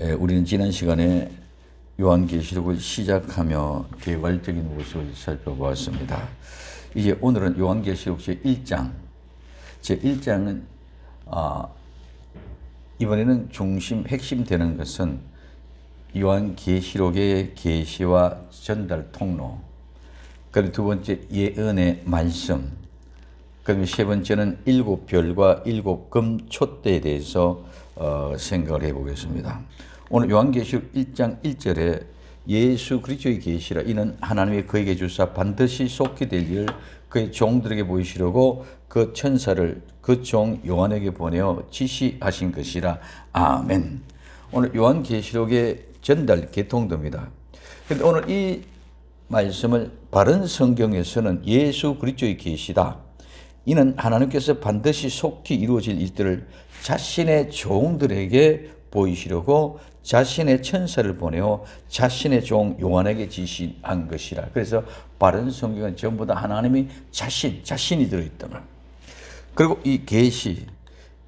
우리는 지난 시간에 요한계시록을 시작하며 개괄적인 모습을 살펴보았습니다. 이제 오늘은 요한계시록 제1장. 제1장은 이번에는 핵심 되는 것은 요한계시록의 계시와 전달 통로, 그리고 두 번째 예언의 말씀, 그리고 세 번째는 7별과 7금 촛대에 대해서 생각을 해보겠습니다. 오늘 요한계시록 1장 1절에 예수 그리스도의 계시라 이는 하나님이 그에게 주사 반드시 속히 될 일을 그의 종들에게 보이시려고 그 천사를 그 종 요한에게 보내어 지시하신 것이라. 아멘. 오늘 요한계시록의 전달 개통도입니다. 그런데 오늘 이 말씀을 바른 성경에서는 예수 그리스도의 계시다, 이는 하나님께서 반드시 속히 이루어질 일들을 자신의 종들에게 보이시려고 자신의 천사를 보내어 자신의 종 요한에게 지시한 것이라. 그래서 바른 성경은 전부 다 하나님이 자신이 들어있다. 그리고 이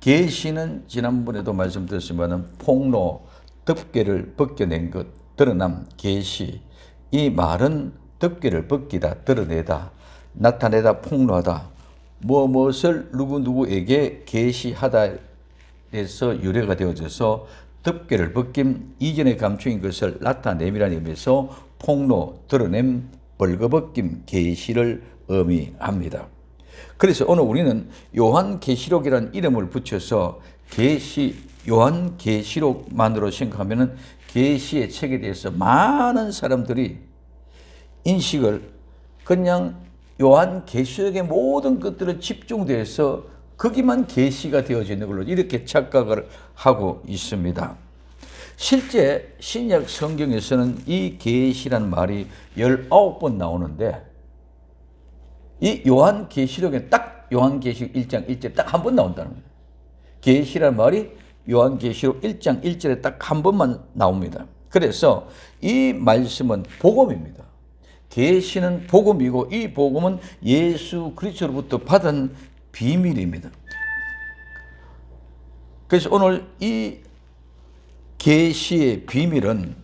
계시는 지난번에도 말씀드렸지만 폭로, 덮개를 벗겨낸 것, 드러남, 계시. 이 말은 덮개를 벗기다, 드러내다, 나타내다, 폭로하다, 무엇을 누구에게 계시하다 에서 유래가 되어져서 덮개를 벗김, 이전에 감추인 것을 나타냄이라는 의미에서 폭로, 드러냄, 벌거벗김, 계시를 의미합니다. 그래서 오늘 우리는 요한계시록이라는 이름을 붙여서 요한계시록만으로 생각하면은 계시의 책에 대해서 많은 사람들이 인식을 그냥 요한계시록의 모든 것들을 집중돼서 거기만 계시가 되어져 있는 걸로 이렇게 착각을 하고 있습니다. 실제 신약 성경에서는 이 계시란 말이 19번 나오는데 이 요한계시록에 딱 요한계시록 1장 1절에 딱 한 번 나온다는 거예요. 계시란 말이 요한계시록 1장 1절에 딱 한 번만 나옵니다. 그래서 이 말씀은 복음입니다. 계시는 복음이고 이 복음은 예수 그리스도로부터 받은 비밀입니다. 그래서 오늘 이 계시의 비밀은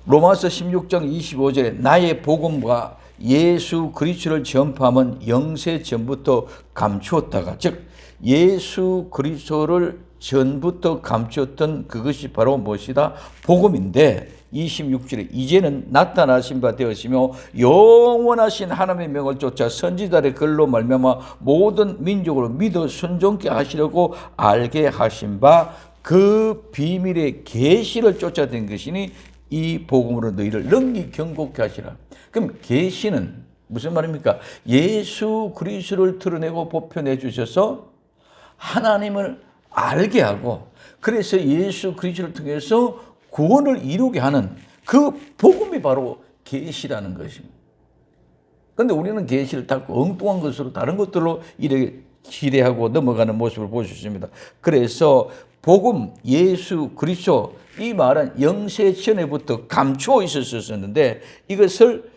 로마서 16장 25절에 나의 복음과 예수 그리스도를 전파함은 영세 전부터 감추었다가, 즉 예수 그리스도를 전부터 감추었던 그것이 바로 무엇이다? 복음인데 26절에 이제는 나타나신 바 되었으며 영원하신 하나님의 명을 쫓아 선지자의 글로 말미암아 모든 민족으로 믿어 순종케 하시려고 알게 하신 바 그 비밀의 계시를 쫓아낸 것이니 이 복음으로 너희를 능히 경고케 하시라. 그럼 계시는 무슨 말입니까? 예수 그리스도를 드러내고 보편해 주셔서 하나님을 알게 하고, 그래서 예수 그리스도를 통해서 구원을 이루게 하는 그 복음이 바로 계시라는 것입니다. 그런데 우리는 계시를 다 엉뚱한 것으로 다른 것들로 이렇게 기대하고 넘어가는 모습을 볼 수 있습니다. 그래서 복음, 예수 그리스도, 이 말은 영세 전에부터 감추어 있었었는데 이것을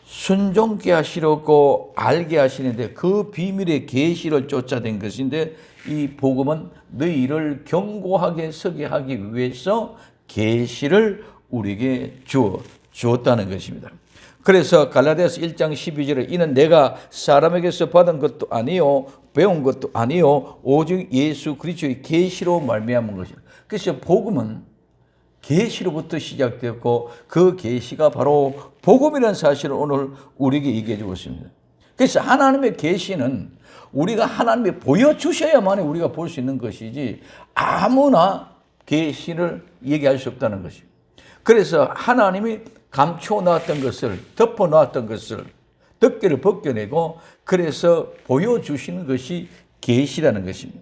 순종케 하시려고 알게 하시는데 그 비밀의 계시를 쫓아낸 것인데 이 복음은 너희를 경고하게 서게 하기 위해서 계시를 우리에게 주었다는 것입니다. 그래서 갈라디아서 1장 12절에 이는 내가 사람에게서 받은 것도 아니요 배운 것도 아니요 오직 예수 그리스도의 계시로 말미암은 것이다. 그래서 복음은 계시로부터 시작되었고 그 계시가 바로 복음이라는 사실을 오늘 우리에게 얘기해 주고 있습니다. 그래서 하나님의 계시는 우리가 하나님이 보여주셔야만 우리가 볼 수 있는 것이지 아무나 계시를 얘기할 수 없다는 것입니다. 그래서 하나님이 감추어 놨던 것을, 덮어 놨던 것을 덮개를 벗겨내고 그래서 보여주시는 것이 계시라는 것입니다.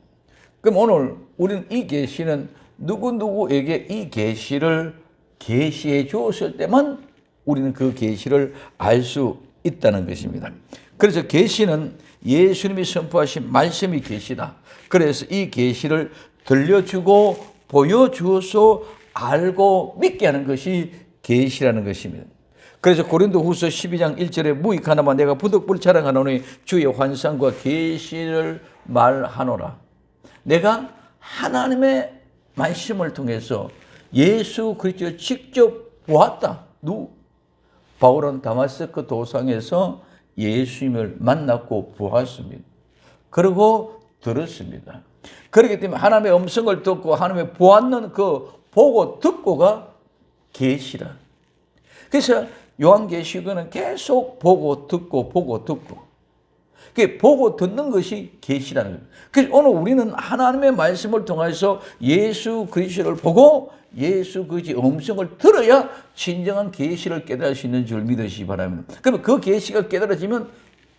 그럼 오늘 우리는 이 계시는 누구에게 이 계시를 계시해 주었을 때만 우리는 그 계시를 알 수 있다는 것입니다. 그래서 계시는 예수님이 선포하신 말씀이 계시다. 그래서 이 계시를 들려주고 보여주어서 알고 믿게 하는 것이 계시라는 것입니다. 그래서 고린도후서 12장 1절에 무익 하나만 내가 부득불 자랑하노니 주의 환상과 계시를 말하노라. 내가 하나님의 말씀을 통해서 예수 그리스도를 직접 보았다. 바울은 다마스크 도상에서 예수님을 만났고 보았습니다. 그리고 들었습니다. 그렇기 때문에 하나님의 음성을 듣고 하나님의 보았는 그 보고 듣고가 계시라. 그래서 요한계시록은 계속 보고 듣고 보고 듣고, 그 보고 듣는 것이 계시라는 거예요. 그래서 오늘 우리는 하나님의 말씀을 통해서 예수 그리스도를 보고 예수 그리스도의 음성을 들어야 진정한 계시를 깨달을 수 있는 줄 믿으시기 바랍니다. 그러면 그 계시가 깨달아지면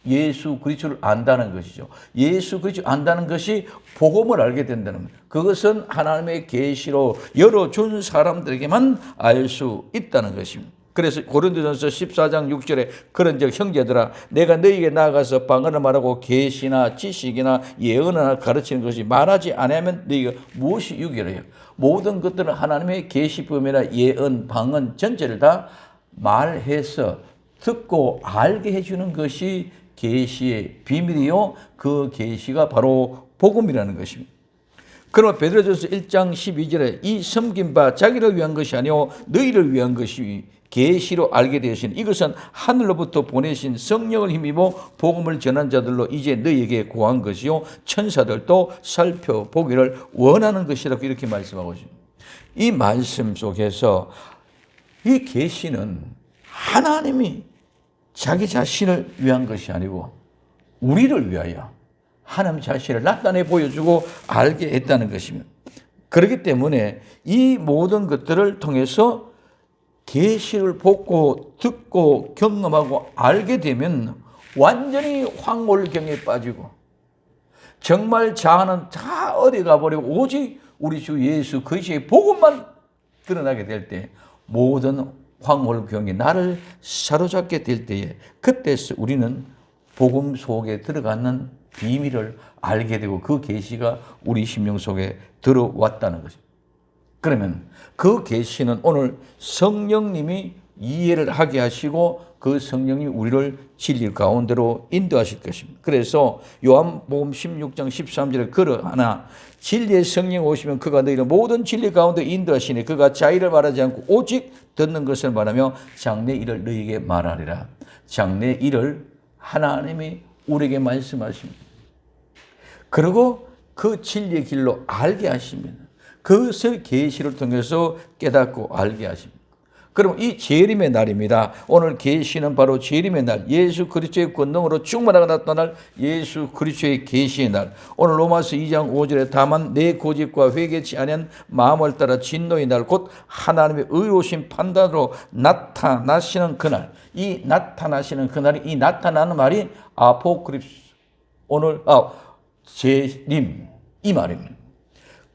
예수 그리스도를 안다는 것이죠. 예수 그리스도를 안다는 것이 복음을 알게 된다는 겁니다. 그것은 하나님의 계시로 열어준 사람들에게만 알 수 있다는 것입니다. 그래서 고린도전서 14장 6절에 그런즉 형제들아 내가 너희에게 나아가서 방언을 말하고 계시나 지식이나 예언을 가르치는 것이 말하지 아니하면 너희가 무엇이 유익이래요. 모든 것들은 하나님의 계시품이나 예언, 방언 전체를 다 말해서 듣고 알게 해주는 것이 계시의 비밀이요, 그 계시가 바로 복음이라는 것입니다. 그러면 베드로전서 1장 12절에 이 섬긴 바 자기를 위한 것이 아니오 너희를 위한 것이 계시로 알게 되신 이것은 하늘로부터 보내신 성령을 힘입어 복음을 전한 자들로 이제 너희에게 구한 것이요 천사들도 살펴보기를 원하는 것이라고 이렇게 말씀하고 있습니다. 이 말씀 속에서 이 계시는 하나님이 자기 자신을 위한 것이 아니고 우리를 위하여 하나님 자신을 나타내 보여주고 알게 했다는 것입니다. 그렇기 때문에 이 모든 것들을 통해서 계시를 보고 듣고 경험하고 알게 되면 완전히 황홀경에 빠지고 정말 자아는 다 어디 가버리고 오직 우리 주 예수 그리스도의 복음만 드러나게 될 때 모든 황홀경이 나를 사로잡게 될 때에 그때서 우리는 복음 속에 들어가는 비밀을 알게 되고 그 계시가 우리 심령 속에 들어왔다는 것입니다. 그러면 그 계시는 오늘 성령님이 이해를 하게 하시고 그 성령님이 우리를 진리 가운데로 인도하실 것입니다. 그래서 요한복음 16장 13절에 그러하나 진리의 성령 오시면 그가 너희를 모든 진리 가운데 인도하시니 그가 자의를 말하지 않고 오직 듣는 것을 말하며 장래 일을 너희에게 말하리라. 장래 일을 하나님이 우리에게 말씀하십니다. 그리고 그 진리의 길로 알게 하십니다. 그것을 계시를 통해서 깨닫고 알게 하십니다. 그럼 이 재림의 날입니다. 오늘 계시는 바로 재림의 날, 예수 그리스도의 권능으로 충만하게 나타날 예수 그리스도의 계시의 날. 오늘 로마서 2장 5절에 다만 내 고집과 회개치 아니한 마음을 따라 진노의 날, 곧 하나님의 의로우신 판단으로 나타나시는 그날. 이 나타나시는 그날이, 이 나타나는 말이 아포크립스, 오늘 재림, 이 말입니다.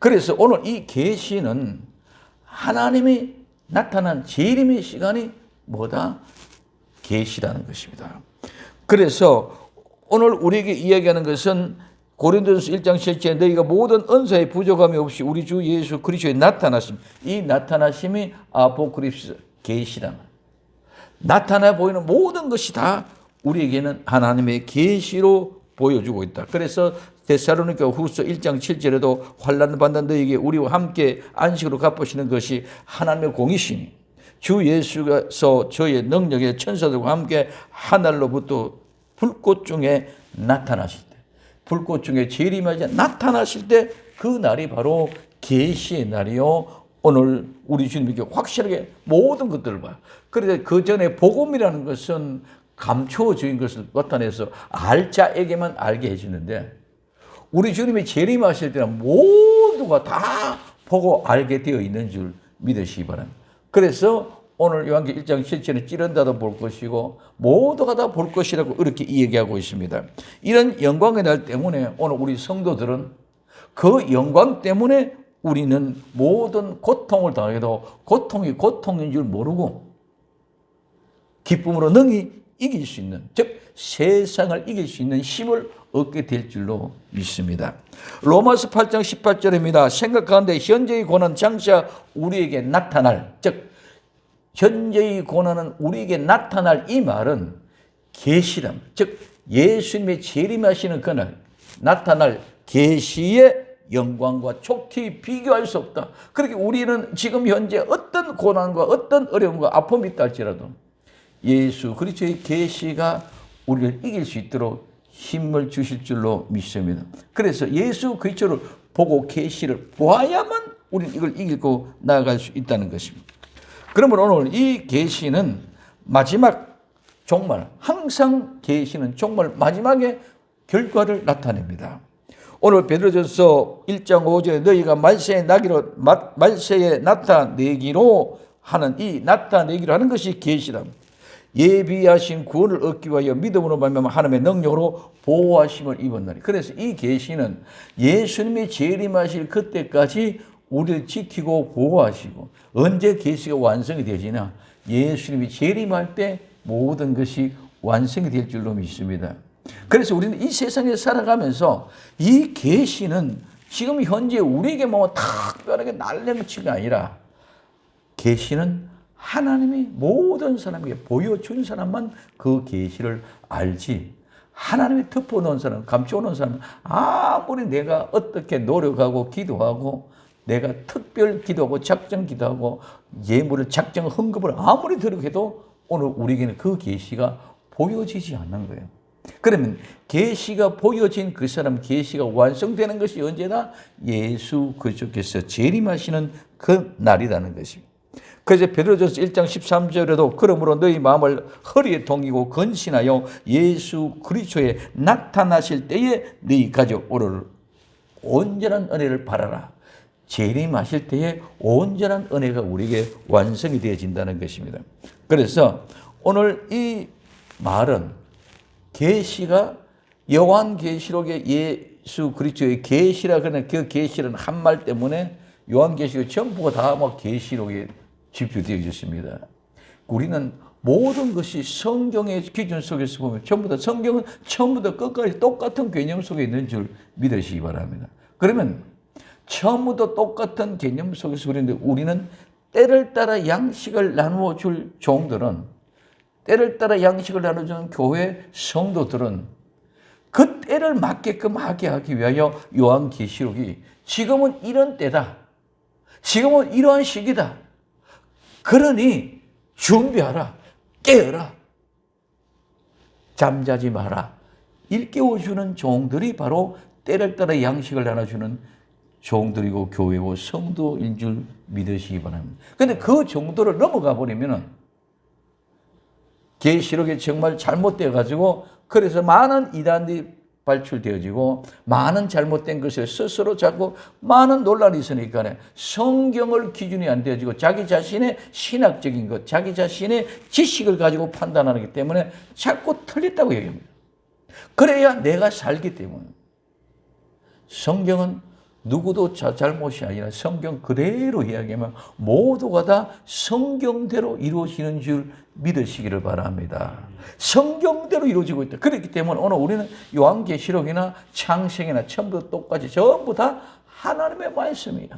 그래서 오늘 이 계시는 하나님이 나타난 재림의 시간이 뭐다? 계시라는 것입니다. 그래서 오늘 우리에게 이야기하는 것은 고린도전서 1장 7절에 너희가 모든 은사의 부족함이 없이 우리 주 예수 그리스도의 나타나심, 이 나타나심이 아포크립스, 계시라는 나타나 보이는 모든 것이 다 우리에게는 하나님의 계시로 보여주고 있다. 그래서 데살로니가 후서 1장 7절에도 환난 받는 너희에게 우리와 함께 안식으로 갚으시는 것이 하나님의 공이시니 주 예수께서 저의 능력의 천사들과 함께 하늘로부터 불꽃 중에 나타나실 때, 불꽃 중에 재림하지 나타나실 때 그 날이 바로 계시의 날이요. 오늘 우리 주님께 확실하게 모든 것들을 봐요. 그런데 그 전에 복음이라는 것은 감추어진 것을 나타내서 알 자에게만 알게 해주는데 우리 주님이 재림하실 때는 모두가 다 보고 알게 되어 있는 줄 믿으시기 바랍니다. 그래서 오늘 요한계시록 1장 7절에 찌른다도 볼 것이고 모두가 다 볼 것이라고 이렇게 이야기하고 있습니다. 이런 영광의 날 때문에 오늘 우리 성도들은 그 영광 때문에 우리는 모든 고통을 당해도 고통이 고통인 줄 모르고 기쁨으로 능히 이길 수 있는, 즉 세상을 이길 수 있는 힘을 얻게 될 줄로 믿습니다. 로마서 8장 18절입니다. 생각하는데 현재의 고난 장차 우리에게 나타날, 즉 현재의 고난은 우리에게 나타날 이 말은 계시랍니다. 즉 예수님의 재림하시는 그날 나타날 계시의 영광과 촉히 비교할 수 없다. 그렇게 우리는 지금 현재 어떤 고난과 어떤 어려움과 아픔이 있다 할지라도 예수 그리스도의 계시가 우리를 이길 수 있도록 힘을 주실 줄로 믿습니다. 그래서 예수 그리스도를 보고 계시를 보아야만 우리는 이걸 이기고 나아갈 수 있다는 것입니다. 그러면 오늘 이 계시는 마지막 종말, 항상 계시는 종말 마지막에 결과를 나타냅니다. 오늘 베드로전서 1장 5절에 너희가 말세에 나타내기로 하는 이 나타내기로 하는 것이 계시다. 예비하신 구원을 얻기 위하여 믿음으로 말미암아 하나님의 능력으로 보호하심을 입었나니. 그래서 이 계시는 예수님이 재림하실 그때까지 우리를 지키고 보호하시고, 언제 계시가 완성이 되지냐? 예수님이 재림할 때 모든 것이 완성이 될 줄로 믿습니다. 그래서 우리는 이 세상에 살아가면서 이 계시는 지금 현재 우리에게 뭐 특별하게 날려놓친 게 아니라, 계시는 하나님이 모든 사람에게 보여준 사람만 그 계시를 알지, 하나님이 덮어놓은 사람, 감춰놓은 사람은 아무리 내가 어떻게 노력하고 기도하고 내가 특별 기도하고 작정 기도하고 예물을 작정 헌금을 아무리 들어도 오늘 우리에게는 그 계시가 보여지지 않는 거예요. 그러면 계시가 보여진 그 사람, 계시가 완성되는 것이 언제나 예수 그리스도께서 재림하시는 그 날이라는 것입니다. 그래서 베드로전서 1장 13절에도 그러므로 너희 마음을 허리에 동이고 근신하여 예수 그리스도에 나타나실 때에 너희 가족 오를 온전한 은혜를 바라라. 재림하실 때에 온전한 은혜가 우리에게 완성이 되어진다는 것입니다. 그래서 오늘 이 말은 계시가 요한계시록의 예수 그리스도의 계시라 그러는 그 계시라는 한 말 때문에 요한계시록 전부가 다 막 계시록에 집중되어 있습니다. 우리는 모든 것이 성경의 기준 속에서 보면 전부 다 성경은 처음부터 끝까지 똑같은 개념 속에 있는 줄 믿으시기 바랍니다. 그러면 처음부터 똑같은 개념 속에서 우리는 때를 따라 양식을 나누어 줄 종들은, 때를 따라 양식을 나눠주는 교회 성도들은 그 때를 맞게끔 하게 하기 위하여 요한계시록이 지금은 이런 때다, 지금은 이러한 시기다, 그러니 준비하라, 깨어라, 잠자지 마라, 일깨워주는 종들이 바로 때를 따라 양식을 나눠주는 종들이고 교회고 성도인 줄 믿으시기 바랍니다. 그런데 그 정도를 넘어가 버리면은 계시록이 정말 잘못되어 가지고, 그래서 많은 이단이 발출되어지고 많은 잘못된 것을 스스로 자꾸 많은 논란이 있으니까 성경을 기준이 안 되어지고 자기 자신의 신학적인 것, 자기 자신의 지식을 가지고 판단하기 때문에 자꾸 틀렸다고 얘기합니다. 그래야 내가 살기 때문에. 성경은 누구도 잘못이 아니라 성경 그대로 이야기하면 모두가 다 성경대로 이루어지는 줄 믿으시기를 바랍니다. 성경대로 이루어지고 있다. 그렇기 때문에 오늘 우리는 요한계시록이나 창세기나 처음부터 똑같이 전부 다 하나님의 말씀이야.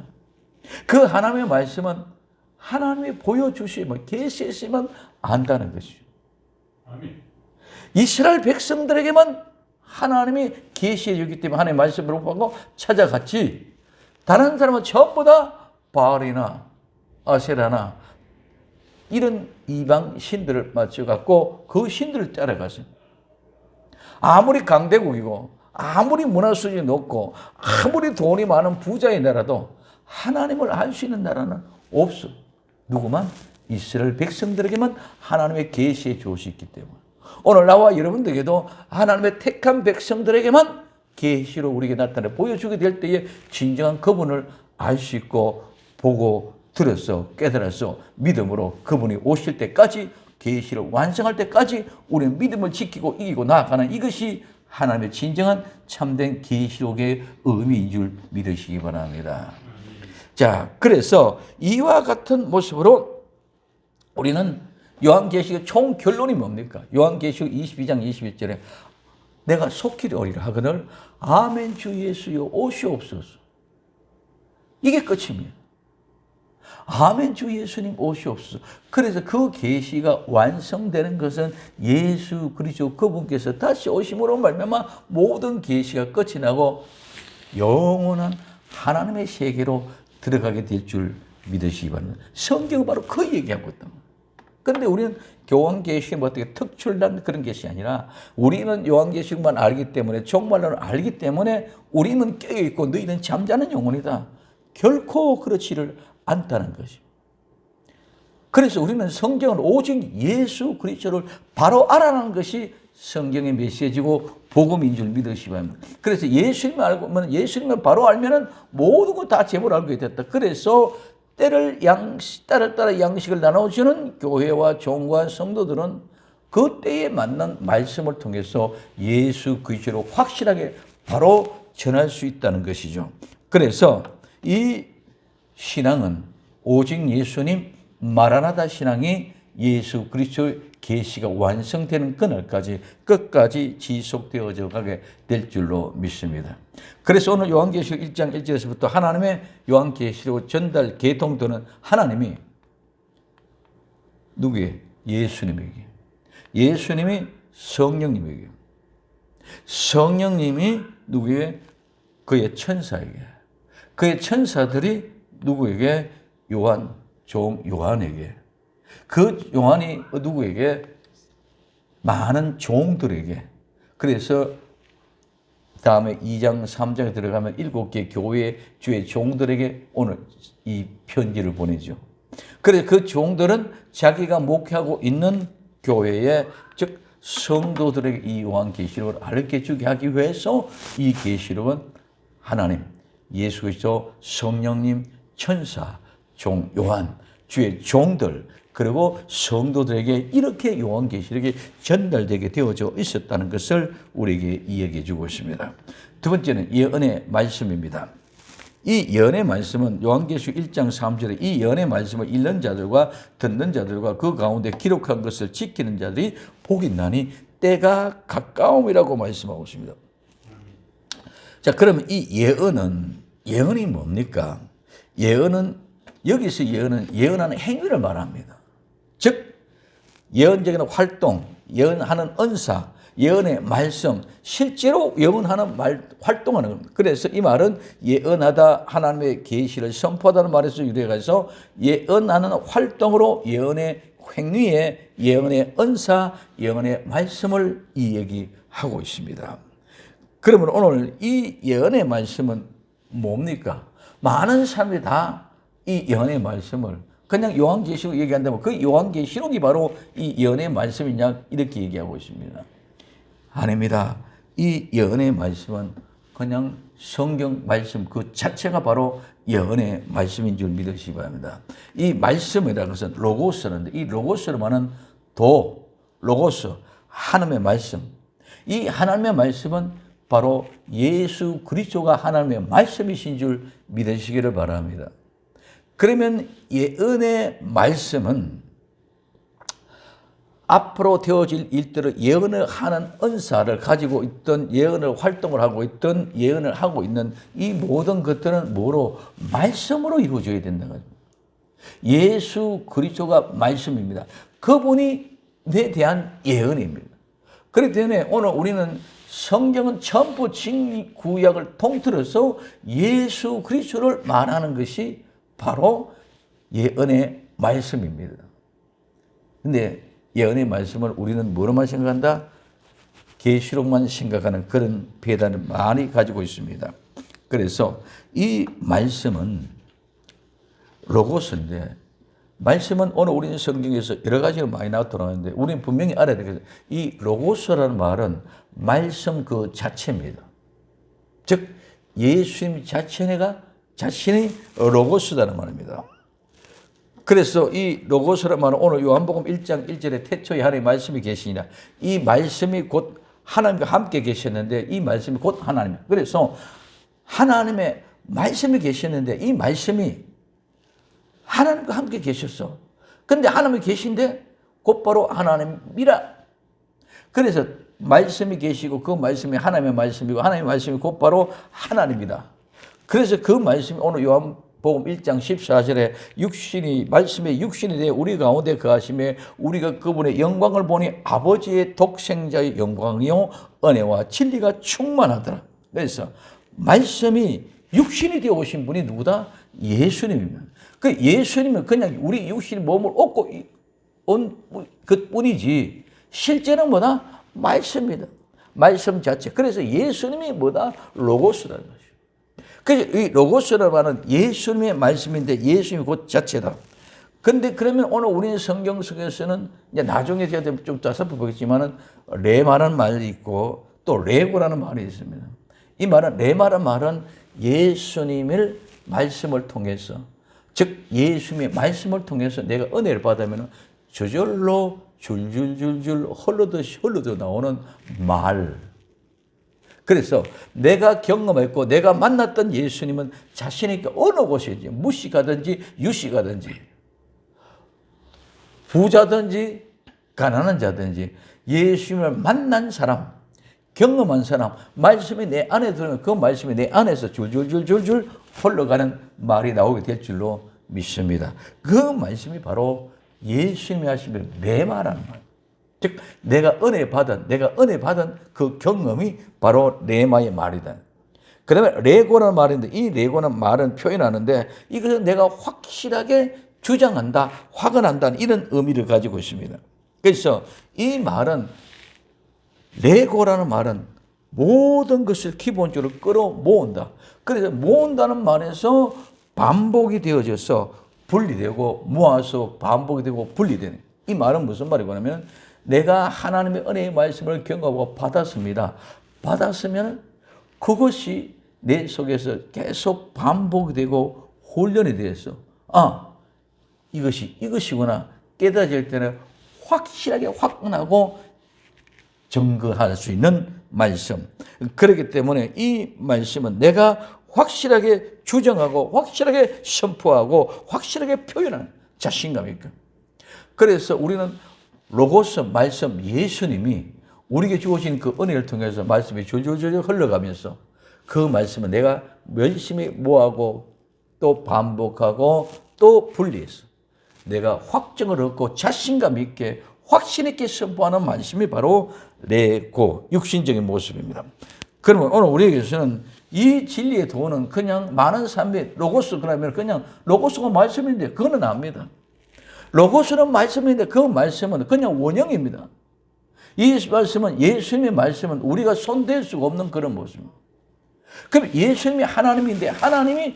그 하나님의 말씀은 하나님이 보여주시면, 계시했으면 안다는 것이죠. 아멘. 이스라엘 백성들에게만 하나님이 계시해 주기 때문에 하나님의 말씀을 받고 찾아갔지, 다른 사람은 전부 다 바알이나 아세라나 이런 이방 신들을 맞춰갖고 그 신들을 따라갔어요. 아무리 강대국이고 아무리 문화 수준이 높고 아무리 돈이 많은 부자의 나라도 하나님을 알 수 있는 나라는 없어. 누구만? 이스라엘 백성들에게만 하나님의 계시해 주었기 때문에. 오늘 나와 여러분들에게도 하나님의 택한 백성들에게만 계시로 우리에게 나타내 보여주게 될 때에 진정한 그분을 알 수 있고 보고 들어서 깨달아서 믿음으로 그분이 오실 때까지, 계시를 완성할 때까지 우리는 믿음을 지키고 이기고 나아가는 이것이 하나님의 진정한 참된 계시록의 의미인 줄 믿으시기 바랍니다. 자, 그래서 이와 같은 모습으로 우리는 요한계시록 총 결론이 뭡니까? 요한계시록 22장 21절에 내가 속히 오리라 하거늘 아멘 주 예수여 오시옵소서. 이게 끝입니다. 아멘 주 예수님 오시옵소서. 그래서 그 계시가 완성되는 것은 예수 그리스도 그분께서 다시 오심으로 말미암아 모든 계시가 끝이 나고 영원한 하나님의 세계로 들어가게 될 줄 믿으시기 바랍니다. 성경은 바로 그 얘기하고 있다. 그런데 우리는 요한계시록이 어떻게 특출난 그런 것이 아니라 우리는 요한계시록만 알기 때문에 종말론을 알기 때문에 우리는 깨어있고 너희는 잠자는 영혼이다. 결코 그렇지를 않다는 것입니다. 그래서 우리는 성경을 오직 예수 그리스도를 바로 알아라는 것이 성경의 메시지고 복음인 줄 믿으시기 바랍니다. 그래서 예수님을 알고, 예수님을 바로 알면은 모든 거 다 제대로 알게 됐다. 그래서 때를 따라 양식을 나눠주는 교회와 종과 성도들은 그 때에 맞는 말씀을 통해서 예수 그리스도로 확실하게 바로 전할 수 있다는 것이죠. 그래서 이 신앙은 오직 예수님 마라나다 신앙이 예수 그리스도의 계시가 완성되는 그날까지 끝까지 지속되어져 가게 될 줄로 믿습니다. 그래서 오늘 요한계시록 1장 1절에서부터 하나님의 요한계시록 전달 계통도는 하나님이 누구에게? 예수님에게. 예수님이 성령님에게. 성령님이 누구에게? 그의 천사에게. 그의 천사들이 누구에게? 종 요한에게. 그 요한이 누구에게? 많은 종들에게. 그래서 다음에 2장 3장에 들어가면 7개 교회 주의 종들에게 오늘 이 편지를 보내죠. 그래서 그 종들은 자기가 목회하고 있는 교회에, 즉 성도들에게 이 요한계시록을 알려주게 하기 위해서 이 계시록은 하나님, 예수 그리스도, 성령님, 천사, 종 요한, 주의 종들, 그리고 성도들에게 이렇게 요한계시록이 전달되게 되어져 있었다는 것을 우리에게 이야기해 주고 있습니다. 두 번째는 예언의 말씀입니다. 이 예언의 말씀은 요한계시록 1장 3절에 이 예언의 말씀을 읽는 자들과 듣는 자들과 그 가운데 기록한 것을 지키는 자들이 복이 있나니 때가 가까움이라고 말씀하고 있습니다. 자, 그러면 이 예언이 뭡니까? 여기서 예언하는 행위를 말합니다. 즉, 예언적인 활동, 예언하는 은사, 예언의 말씀, 실제로 예언하는 활동하는 겁니다. 그래서 이 말은 예언하다, 하나님의 계시를 선포하다는 말에서 유래해서 예언하는 활동으로 예언의 행위에 예언의 은사, 예언의 말씀을 이야기하고 있습니다. 그러면 오늘 이 예언의 말씀은 뭡니까? 많은 사람들이 다 이 예언의 말씀을 그냥 요한계시록 얘기한다면 그 요한계시록이 바로 이 예언의 말씀이냐 이렇게 얘기하고 있습니다. 아닙니다. 이 예언의 말씀은 그냥 성경 말씀 그 자체가 바로 예언의 말씀인 줄 믿으시기 바랍니다. 이 말씀이라는 것은 로고스인데 이 로고스를 말하는 로고스, 하나님의 말씀. 이 하나님의 말씀은 바로 예수 그리스도가 하나님의 말씀이신 줄 믿으시기를 바랍니다. 그러면 예언의 말씀은 앞으로 되어질 일들을 예언을 하는 은사를 가지고 있던 예언을 활동을 하고 있던 예언을 하고 있는 이 모든 것들은 뭐로? 말씀으로 이루어져야 된다는 거죠. 예수 그리스도가 말씀입니다. 그분이 내 대한 예언입니다. 그렇기 때문에 오늘 우리는 성경은 전부 구약을 통틀어서 예수 그리스도를 말하는 것이 바로 예언의 말씀입니다. 근데 예언의 말씀을 우리는 뭐로만 생각한다? 계시록만 생각하는 그런 배단을 많이 가지고 있습니다. 그래서 이 말씀은 로고스인데 말씀은 오늘 우리는 성경에서 여러 가지로 많이 나타나는데 우리는 분명히 알아야 되겠어요. 이 로고스라는 말은 말씀 그 자체입니다. 즉 예수님 자신이 로고스라는 말입니다. 그래서 이 로고스라는 말은 오늘 요한복음 1장 1절에 태초에 하나님의 말씀이 계시니라. 이 말씀이 곧 하나님과 함께 계셨는데 이 말씀이 곧 하나님. 그래서 하나님의 말씀이 계셨는데 이 말씀이 하나님과 함께 계셨어. 근데 하나님이 계신데 곧바로 하나님이라. 그래서 말씀이 계시고 그 말씀이 하나님의 말씀이고 하나님의 말씀이 곧바로 하나님이다. 그래서 그 말씀이 오늘 요한복음 1장 14절에 말씀의 육신이 되어 우리 가운데 거하심에 우리가 그분의 영광을 보니 아버지의 독생자의 영광이요 은혜와 진리가 충만하더라. 그래서 말씀이 육신이 되어 오신 분이 누구다? 예수님입니다. 그 예수님은 그냥 우리 육신의 몸을 얻고 온 그뿐이지 실제는 뭐다? 말씀입니다. 말씀 자체. 그래서 예수님이 뭐다? 로고스라는 것이죠. 그래서 이 로고스라는 말은 예수님의 말씀인데 예수님이 곧 자체다. 근데 그러면 오늘 우리는 성경 속에서는 이제 나중에 제가 좀 더 살펴보겠지만은 레마라는 말이 있고 또 레고라는 말이 있습니다. 이 말은 레마라는 말은 예수님의 말씀을 통해서 즉 예수님의 말씀을 통해서 내가 은혜를 받으면 저절로 줄줄줄줄 흘러듯이 흘러져 나오는 말. 그래서 내가 경험했고 내가 만났던 예수님은 자신에게 어느 곳이든지 무식하든지 유식하든지 부자든지 가난한 자든지 예수님을 만난 사람, 경험한 사람, 말씀이 내 안에 들어오면 그 말씀이 내 안에서 줄줄줄줄줄 흘러가는 말이 나오게 될 줄로 믿습니다. 그 말씀이 바로 예수님이 하시는 레마라는 말. 즉 내가 은혜 받은 그 경험이 바로 레마의 말이다. 그다음에 레고라는 말인데 이 레고라는 말은 표현하는데 이것은 내가 확실하게 주장한다, 확언한다는 이런 의미를 가지고 있습니다. 그래서 이 말은 레고라는 말은 모든 것을 기본적으로 끌어모은다. 그래서 모은다는 말에서 반복이 되어져서 분리되고 모아서 반복이 되고 분리되는 이 말은 무슨 말이고 하면 내가 하나님의 은혜의 말씀을 경험하고 받았습니다. 받았으면 그것이 내 속에서 계속 반복이 되고 훈련이 되어서 이것이구나 깨달을 때는 확실하게 확언하고 증거할 수 있는 말씀. 그렇기 때문에 이 말씀은 내가 확실하게 주장하고 확실하게 선포하고 확실하게 표현하는 자신감이 있고. 그래서 우리는 로고스 말씀 예수님이 우리에게 주어진 그 은혜를 통해서 말씀이 줄줄줄 흘러가면서 그 말씀은 내가 열심히 모아고 또 반복하고 또 분리해서 내가 확정을 얻고 자신감 있게 확신 있게 선포하는 말씀이 바로 레고 육신적인 모습입니다. 그러면 오늘 우리에게서는 이 진리의 도는 그냥 많은 사람이 로고스 그러면 그냥 로고스가 말씀인데 그거는 압니다. 로고스는 말씀인데 그 말씀은 그냥 원형입니다. 이 말씀은 예수님의 말씀은 우리가 손댈 수가 없는 그런 모습입니다. 그럼 예수님이 하나님인데 하나님이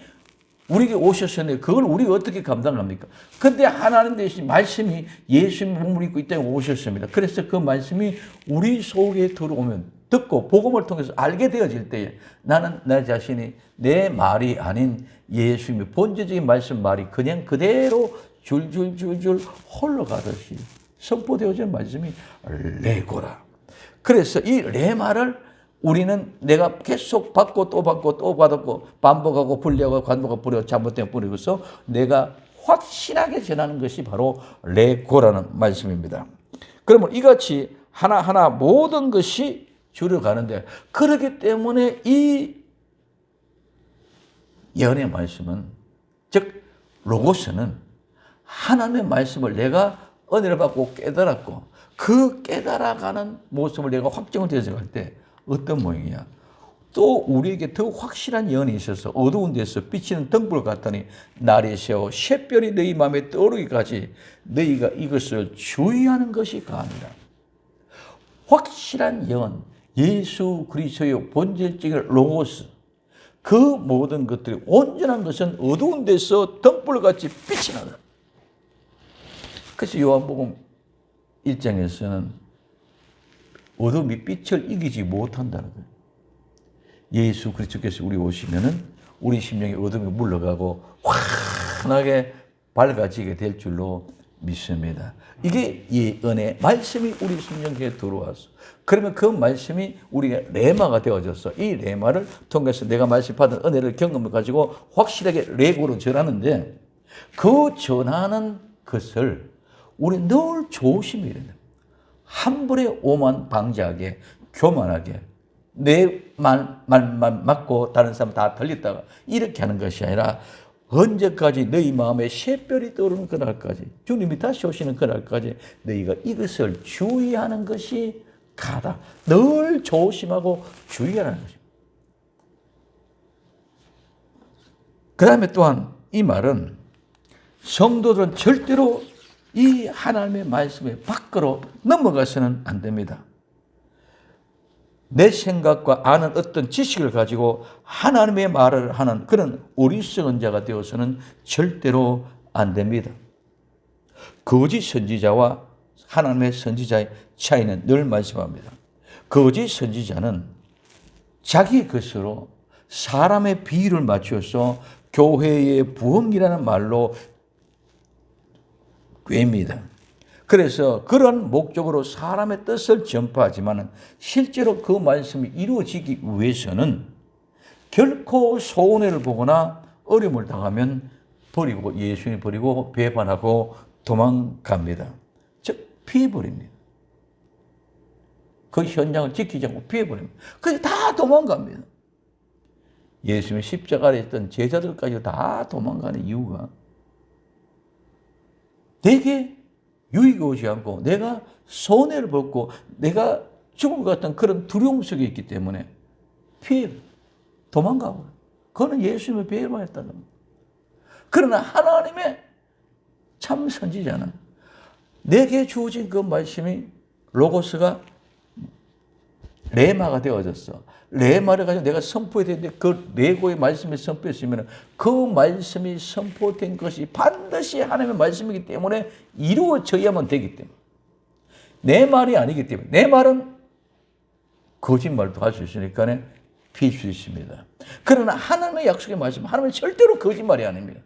우리에게 오셨었는데 그걸 우리가 어떻게 감당합니까? 근데 하나님 대신 말씀이 예수님 몸을 입고 이 땅에 오셨습니다. 그래서 그 말씀이 우리 속에 들어오면 듣고 복음을 통해서 알게 되어질 때에 나는 나 자신이 내 말이 아닌 예수님의 본질적인 말씀 말이 그냥 그대로 줄줄줄줄 흘러가듯이 선포되어지는 말씀이 레고라. 그래서 이 레마를 우리는 내가 계속 받고 또 받고 또 받았고 반복하고 분리하고 반복하고 뿌리고 잘못되면 뿌리고서 내가 확실하게 전하는 것이 바로 레고라는 말씀입니다. 그러면 이같이 하나하나 모든 것이 줄여가는데 그렇기 때문에 이 예언의 말씀은 즉 로고스는 하나님의 말씀을 내가 은혜를 받고 깨달았고 그 깨달아가는 모습을 내가 확정을 되어서 갈 때 어떤 모양이야? 또 우리에게 더 확실한 예언이 있어서 어두운 데서 비치는 등불 같더니 날이 새어 샛별이 너희 마음에 떠오르기까지 너희가 이것을 주의하는 것이 가니라. 확실한 예언, 예수 그리스도의 본질적인 로고스 그 모든 것들이 온전한 것은 어두운 데서 등불같이 빛이 나다. 그래서 요한복음 1장에서는 어둠이 빛을 이기지 못한다는 거예요. 예수 그리스도께서 우리 오시면은 우리 심령의 어둠이 물러가고 환하게 밝아지게 될 줄로 믿습니다. 이게 예언의 말씀이 우리 심령에 들어와서 그러면 그 말씀이 우리가 레마가 되어져서 이 레마를 통해서 내가 말씀 받은 은혜를 경험을 가지고 확실하게 레고로 전하는데 그 전하는 것을 우리 늘 조심해야 된다. 한 번에 오만 방지하게 교만하게 내 말만 맞고 다른 사람 다 들렸다가 이렇게 하는 것이 아니라 언제까지 너희 마음에 샛별이 떠오르는 그날까지 주님이 다시 오시는 그날까지 너희가 이것을 주의하는 것이 가다. 늘 조심하고 주의하는 것입니다. 그 다음에 또한 이 말은 성도들은 절대로 이 하나님의 말씀의 밖으로 넘어가서는 안 됩니다. 내 생각과 아는 어떤 지식을 가지고 하나님의 말을 하는 그런 어리석은 자가 되어서는 절대로 안 됩니다. 거짓 선지자와 하나님의 선지자의 차이는 늘 말씀합니다. 거짓 선지자는 자기 것으로 사람의 비유를 맞춰서 교회의 부흥이라는 말로 꿰입니다. 그래서 그런 목적으로 사람의 뜻을 전파하지만 실제로 그 말씀이 이루어지기 위해서는 결코 손해를 보거나 어려움을 당하면 버리고 예수님 버리고 배반하고 도망갑니다. 즉 피해버립니다. 그 현장을 지키지 않고 피해버립니다. 그래서 다 도망갑니다. 예수님의 십자가에 있던 제자들까지 다 도망가는 이유가 내게 유익이 오지 않고 내가 손해를 벗고 내가 죽을 것 같은 그런 두려움 속에 있기 때문에 도망가고 그거는 예수님을 배반했다는 겁니다. 그러나 하나님의 참 선지자는 내게 주어진 그 말씀이 로고스가 레마가 되어졌어. 레마를 가지고 내가 선포해야 되는데 그 레고의 말씀을 선포했으면 그 말씀이 선포된 것이 반드시 하나님의 말씀이기 때문에 이루어져야만 되기 때문에 내 말이 아니기 때문에 내 말은 거짓말도 할 수 있으니까 피할 수 있습니다. 그러나 하나님의 약속의 말씀, 하나님은 절대로 거짓말이 아닙니다.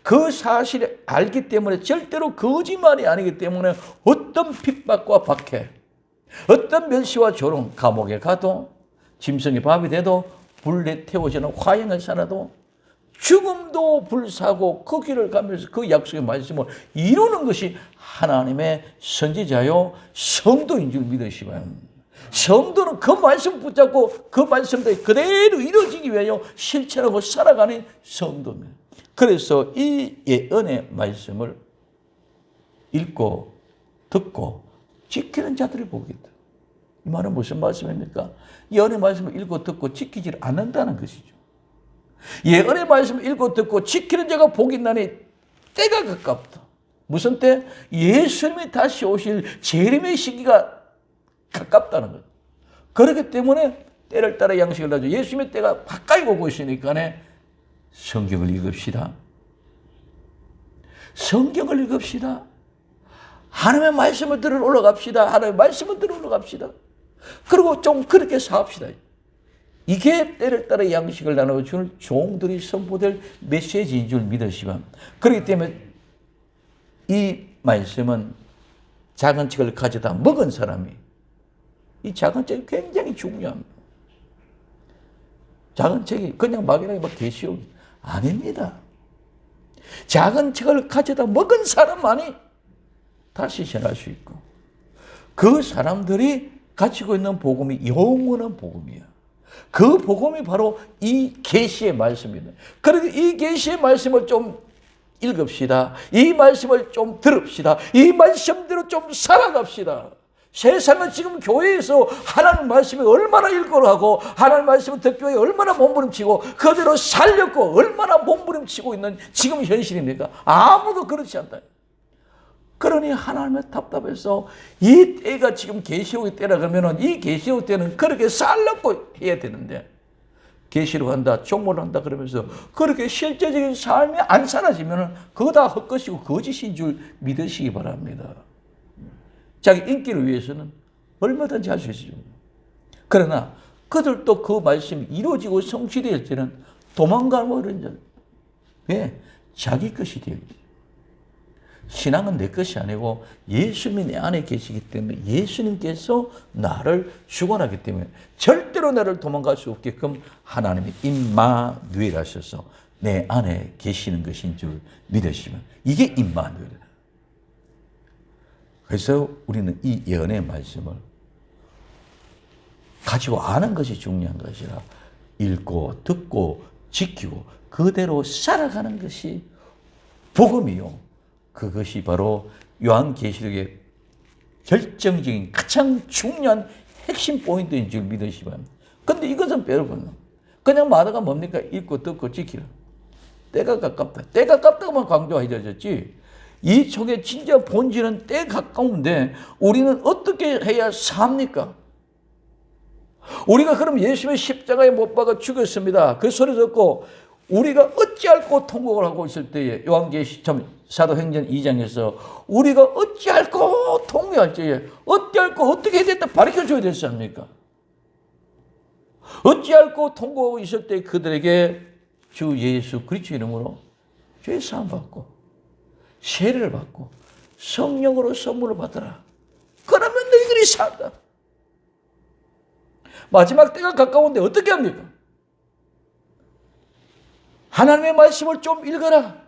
그 사실을 알기 때문에 절대로 거짓말이 아니기 때문에 어떤 핍박과 박해, 어떤 멸시와 조롱, 감옥에 가도 짐승의 밥이 돼도 불에 태워지는 화형을 살아도 죽음도 불사고 그 길을 가면서 그 약속의 말씀을 이루는 것이 하나님의 선지자요 성도인 줄 믿으시면 성도는 그 말씀 붙잡고 그 말씀들이 그대로 이루어지기 위하여 실천하고 살아가는 성도입니다. 그래서 이 예언의 말씀을 읽고 듣고 지키는 자들이 복이 있다. 이 말은 무슨 말씀입니까? 예언의 말씀을 읽고 듣고 지키지 않는다는 것이죠. 예언의 말씀을 읽고 듣고 지키는 자가 복이 있나니 때가 가깝다. 무슨 때? 예수님이 다시 오실 재림의 시기가 가깝다는 거예요. 그렇기 때문에 때를 따라 양식을 가지고 예수님의 때가 가까이 오고 있으니까 성경을 읽읍시다. 성경을 읽읍시다. 하나님의 말씀을 들으러 올라갑시다. 하나님의 말씀을 들으러 올라갑시다. 그리고 좀 그렇게 사합시다. 이게 때를 따라 양식을 나눠줄 종들이 선포될 메시지인 줄 믿으시면 그렇기 때문에 이 말씀은 작은 책을 가져다 먹은 사람이 이 작은 책이 굉장히 중요합니다. 작은 책이 그냥 막연하게 막 계시오 아닙니다. 작은 책을 가져다 먹은 사람만이 다시 전할 수 있고 그 사람들이 가지고 있는 복음이 영원한 복음이야. 그 복음이 바로 이 계시의 말씀입니다. 그래서 이 계시의 말씀을 좀 읽읍시다. 이 말씀을 좀 들읍시다. 이 말씀대로 좀 살아갑시다. 세상은 지금 교회에서 하나님 말씀이 얼마나 읽고를 하고 하나님 말씀을 듣기 위해 얼마나 몸부림치고 그대로 살렸고 얼마나 몸부림치고 있는 지금 현실입니까? 아무도 그렇지 않다. 그러니 하나님의 답답해서 이 때가 지금 계시록의 때라 그러면 이 계시록 때는 그렇게 살렸고 해야 되는데 계시록 한다, 종말 한다 그러면서 그렇게 실제적인 삶이 안 사라지면 그거 다 헛것이고 거짓인 줄 믿으시기 바랍니다. 자기 인기를 위해서는 얼마든지 할 수 있어요. 그러나 그들도 그 말씀이 이루어지고 성취될 때는 도망가는 어려운 자. 왜? 자기 것이 되어야 돼요. 신앙은 내 것이 아니고 예수님이 내 안에 계시기 때문에 예수님께서 나를 주관하기 때문에 절대로 나를 도망갈 수 없게끔 하나님이 임마누엘 하셔서 내 안에 계시는 것인 줄 믿으시면 이게 임마누엘이다. 그래서 우리는 이 예언의 말씀을 가지고 아는 것이 중요한 것이라 읽고 듣고 지키고 그대로 살아가는 것이 복음이요. 그것이 바로 요한계시록의 결정적인 가장 중요한 핵심 포인트인 줄 믿으시면. 근데 이것은 여러분 그냥 말하가 뭡니까? 읽고 듣고 지키라. 때가 가깝다. 때가 가깝다고만 강조해졌지. 이 속에 진짜 본질은 때 가까운데 우리는 어떻게 해야 삽니까? 우리가 그럼 예수님의 십자가에 못 박아 죽였습니다. 그 소리 듣고 우리가 어찌할꼬 통곡을 하고 있을 때에 요한계시록 사도행전 2장에서 우리가 어찌할꼬 통곡할 때에 어찌할꼬 어떻게 해야 됐다 가르쳐줘야 되지 않습니까? 어찌할꼬 통곡하고 있을 때 그들에게 주 예수 그리스도 이름으로 죄 사함 받고 세례를 받고 성령으로 선물을 받으라. 그러면 너희들이 산다. 마지막 때가 가까운데 어떻게 합니까? 하나님의 말씀을 좀 읽어라.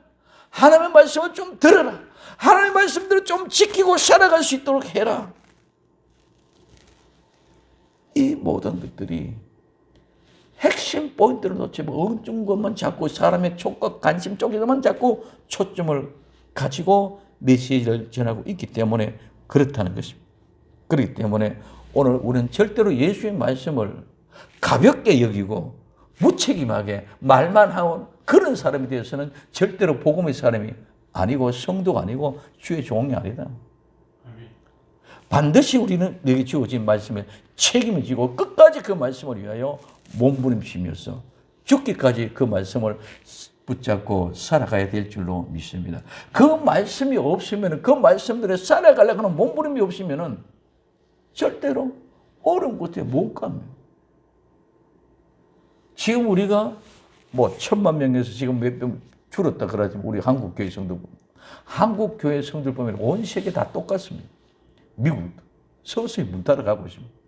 하나님의 말씀을 좀 들어라. 하나님의 말씀들을 좀 지키고 살아갈 수 있도록 해라. 이 모든 것들이 핵심 포인트를 놓치고 엉뚱한 것만 자꾸 사람의 촉각, 관심 쪽에서만 자꾸 초점을 가지고 메시지를 전하고 있기 때문에 그렇다는 것입니다. 그렇기 때문에 오늘 우리는 절대로 예수의 말씀을 가볍게 여기고 무책임하게 말만 하고 그런 사람이 되어서는 절대로 복음의 사람이 아니고 성도가 아니고 주의 종이 아니다. 반드시 우리는 내게 주어진 말씀에 책임을 지고 끝까지 그 말씀을 위하여 몸부림치면서 죽기까지 그 말씀을 붙잡고 살아가야 될 줄로 믿습니다. 그 말씀이 없으면 그 말씀들에 살아가려고 하는 몸부림이 없으면 절대로 어려운 곳에 못 갑니다. 지금 우리가 뭐 1000만 명에서 지금 몇 명 줄었다 그러지만 우리 한국교회 성도, 한국교회 성도들 보면 온 세계 다 똑같습니다. 미국도 서서히 문 닫아가고 있습니다.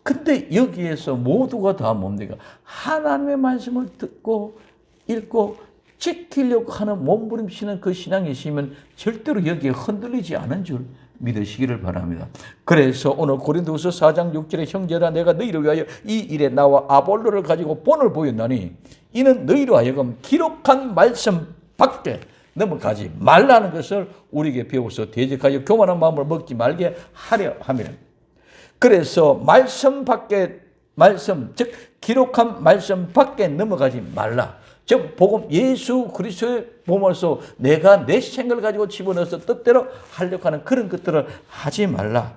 근데 여기에서 모두가 다 뭡니까? 하나님의 말씀을 듣고 읽고 지키려고 하는 몸부림치는 그 신앙이 있으면 절대로 여기에 흔들리지 않은 줄 믿으시기를 바랍니다. 그래서 오늘 고린도후서 4장 6절에 형제라 내가 너희를 위하여 이 일에 나와 아볼로를 가지고 본을 보였나니 이는 너희로 하여금 기록한 말씀 밖에 넘어가지 말라는 것을 우리에게 배워서 대적하여 교만한 마음을 먹지 말게 하려 함이라. 그래서 말씀 밖에 즉 기록한 말씀 밖에 넘어가지 말라. 즉 복음 예수 그리스도의 복음으로서 내가 내 생각을 가지고 집어넣어서 뜻대로 하려고 하는 그런 것들을 하지 말라.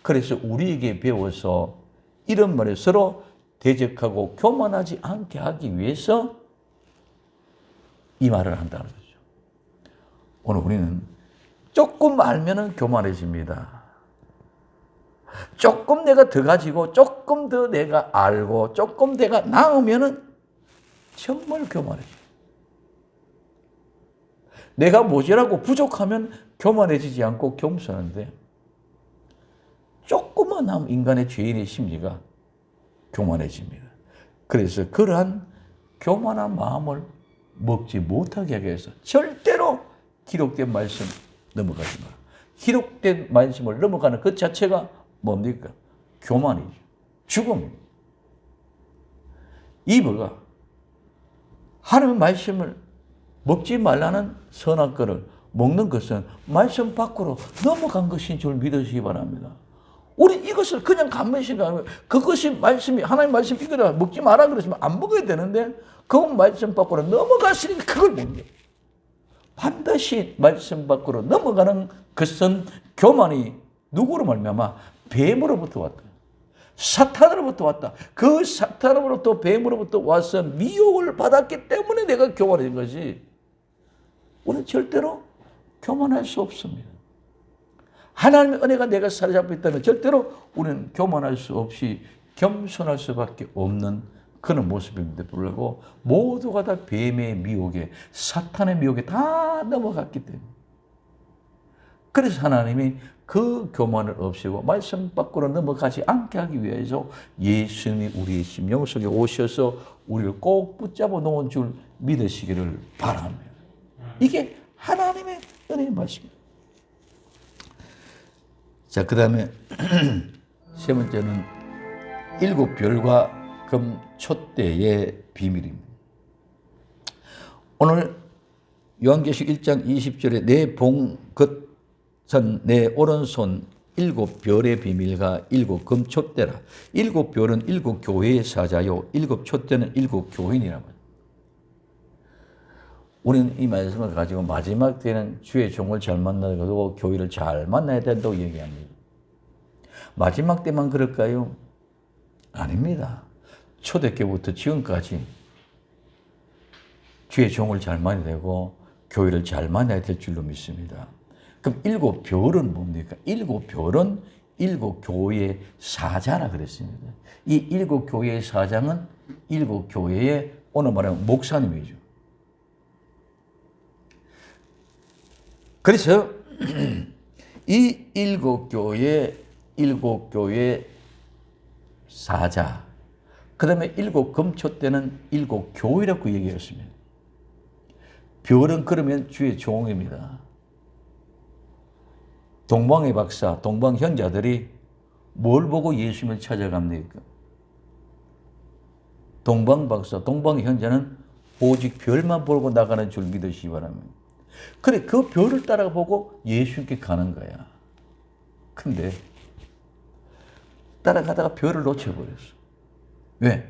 그래서 우리에게 배워서 이런 말에 서로 대적하고 교만하지 않게 하기 위해서 이 말을 한다는 거죠. 오늘 우리는 조금 알면은 교만해집니다. 조금 내가 더 가지고 조금 더 내가 알고 조금 내가 나으면은 정말 교만해져. 내가 모자라고 부족하면 교만해지지 않고 겸손한데 조금만 하면 인간의 죄인의 심리가 교만해집니다. 그래서 그러한 교만한 마음을 먹지 못하게 하기 위해서 절대로 기록된 말씀 넘어가지 마라. 기록된 말씀을 넘어가는 그 자체가 뭡니까? 교만이죠. 죽음입니다. 이브가 하나님의 말씀을 먹지 말라는 선악 것을 먹는 것은 말씀 밖으로 넘어간 것인 줄 믿으시기 바랍니다. 우리 이것을 그냥 가만히 가면 그것이 말씀이 하나님 말씀 이거다 먹지 마라 그러시면 안 먹어야 되는데 그 말씀 밖으로 넘어갔으니까 그걸 먹는. 반드시 말씀 밖으로 넘어가는 것은 교만이 누구로 말미암아 뱀으로부터 왔다. 사탄으로부터 왔다. 그 사탄으로부터 뱀으로부터 와서 미혹을 받았기 때문에 내가 교만해진 것이 우리는 절대로 교만할 수 없습니다. 하나님의 은혜가 내가 사로잡혀 있다면 절대로 우리는 교만할 수 없이 겸손할 수밖에 없는 그런 모습임에도 불구하고 모두가 다 뱀의 미혹에 사탄의 미혹에 다 넘어갔기 때문에 그래서 하나님이 그 교만을 없애고 말씀 밖으로 넘어가지 않게 하기 위해서 예수님이 우리의 심령 속에 오셔서 우리를 꼭 붙잡아 놓은 줄 믿으시기를 바랍니다. 이게 하나님의 은혜의 말씀입니다. 자, 그 다음에 세 번째는 일곱 별과 금 촛대의 비밀입니다. 오늘 요한계시록 1장 20절에 내 봉 겉은 내 오른손 일곱 별의 비밀과 일곱 금 촛대라. 일곱 별은 일곱 교회의 사자요 일곱 촛대는 일곱 교인이라고. 우리는 이 말씀을 가지고 마지막 때는 주의 종을 잘 만나야 되고 교회를 잘 만나야 된다고 얘기합니다. 마지막 때만 그럴까요? 아닙니다. 초대교부터 지금까지 주의 종을 잘 만나야 되고 교회를 잘 만나야 될 줄로 믿습니다. 그럼 일곱 별은 뭡니까? 일곱 별은 일곱 교회의 사자라 그랬습니다. 이 일곱 교회의 사장은 일곱 교회의 오늘 말하면 목사님이죠. 그래서 이 일곱 교회 사자, 그 다음에 일곱 금초 때는 일곱 교회라고 얘기했습니다. 별은 그러면 주의 종입니다. 동방의 박사, 동방 현자들이 뭘 보고 예수님을 찾아갑니까? 동방 박사, 동방 현자는 오직 별만 보고 나가는 줄 믿으시기 바랍니다. 그래, 그 별을 따라보고 예수님께 가는 거야. 근데 따라가다가 별을 놓쳐버렸어. 왜?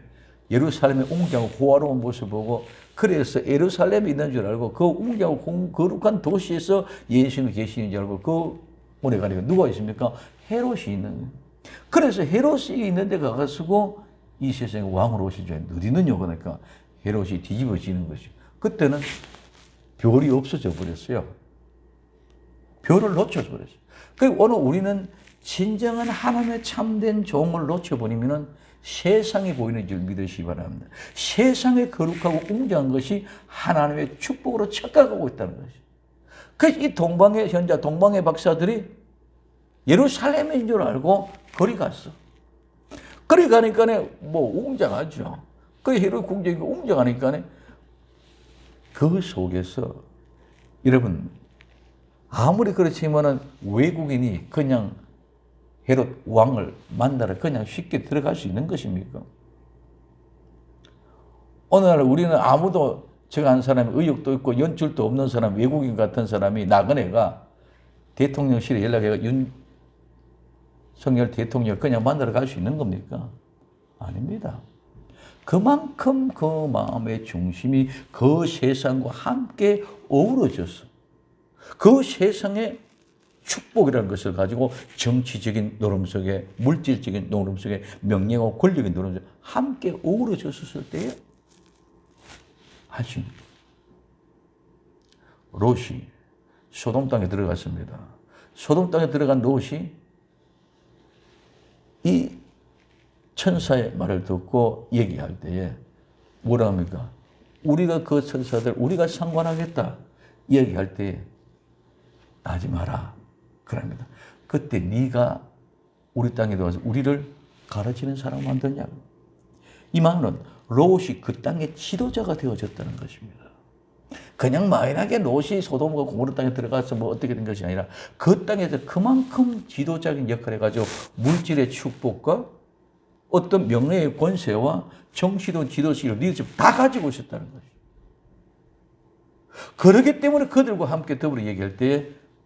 예루살렘의 웅장하고 호화로운 모습을 보고 그래서 예루살렘이 있는 줄 알고 그 웅장하고 거룩한 도시에서 예수님이 계시는 줄 알고 그 문에 가니까 누가 있습니까? 헤롯이 있는 거예요. 그래서 헤롯이 있는 데 가가지고 이 세상에 왕으로 오실 줄 어디 있느냐 그러니까 헤롯이 뒤집어지는 것이죠. 그때는 별이 없어져 버렸어요. 별을 놓쳐버렸어요. 그리고 오늘 우리는 진정한 하나님의 참된 종을 놓쳐버리면 세상이 보이는 줄 믿으시기 바랍니다. 세상에 거룩하고 웅장한 것이 하나님의 축복으로 착각하고 있다는 것이죠. 그래서 이 동방의 현자, 동방의 박사들이 예루살렘인 줄 알고 거리 갔어. 거리 가니까 뭐 웅장하죠. 그 헤롯 궁정이 웅장하니까 그 속에서 여러분 아무리 그렇지만은 외국인이 그냥 헤롯 왕을 만나러 그냥 쉽게 들어갈 수 있는 것입니까? 오늘날 우리는 아무도 제가 한 사람이 의욕도 있고 연줄도 없는 사람, 외국인 같은 사람이 나그네가 대통령실에 연락해가 윤석열 대통령 그냥 만나러 갈 수 있는 겁니까? 아닙니다. 그만큼 그 마음의 중심이 그 세상과 함께 어우러졌어. 그 세상의 축복이라는 것을 가지고 정치적인 노름 속에, 물질적인 노름 속에, 명예와 권력의 노름 속에 함께 어우러졌을 때에 아주 롯이 소돔 땅에 들어갔습니다. 소돔 땅에 들어간 롯이 이 천사의 말을 듣고 얘기할 때에 뭐라 합니까? 우리가 그 천사들 우리가 상관하겠다 얘기할 때에 하지 마라 그럽니다. 그때 네가 우리 땅에 들어와서 우리를 가르치는 사람 만드냐고. 이 말은 롯이 그 땅의 지도자가 되어졌다는 것입니다. 그냥 막연하게 롯이 소돔과 고모라 땅에 들어가서 뭐 어떻게 된 것이 아니라 그 땅에서 그만큼 지도자적인 역할을 해가지고 물질의 축복과 어떤 명예의 권세와 정치도 지도식을 리더십 다 가지고 있었다는 것이죠. 그렇기 때문에 그들과 함께 더불어 얘기할 때